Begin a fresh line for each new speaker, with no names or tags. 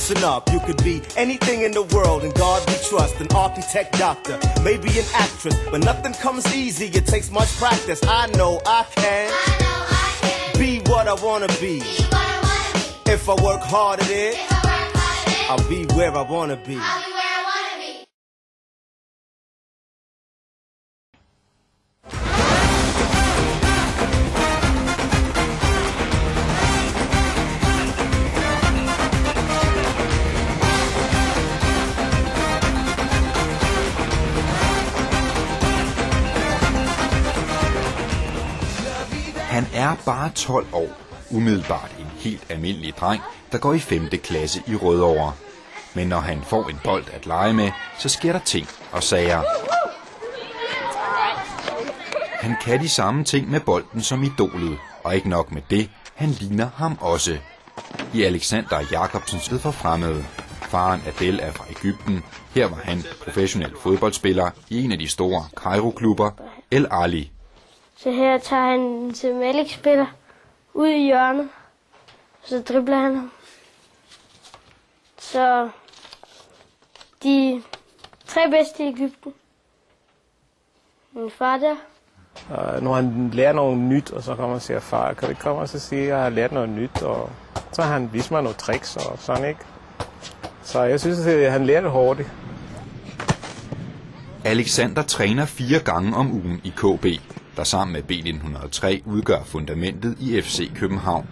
Listen up, you could be anything in the world, and God we trust. An architect, doctor, maybe an actress, but nothing comes easy, it takes much practice. I know I can be what I wanna be. If I work hard at it, I'll be where I wanna be.
Han er bare 12 år, umiddelbart en helt almindelig dreng, der går i 5. klasse i Rødovre. Men når han får en bold at lege med, så sker der ting og sager. Han kan de samme ting med bolden som idolet, og ikke nok med det, han ligner ham også. I Alexander Jacobsens ved for fremmede. Faren Adel er fra Egypten. Her var han professionel fodboldspiller i en af de store Cairo-klubber, El Ali.
Så her tager han til Malik-spiller ud i hjørnet, så dribler han ham. Så de 3 bedste i Egypten. Min far der.
Når han lærer noget nyt, og så kommer og siger, far, kan du ikke komme og så sige, at jeg har lært noget nyt, og så har han vist mig nogle tricks og sådan, ikke? Så jeg synes, at han lærer det hurtigt.
Alexander træner 4 gange om ugen i KB, der sammen med B1903 udgør fundamentet i FC København.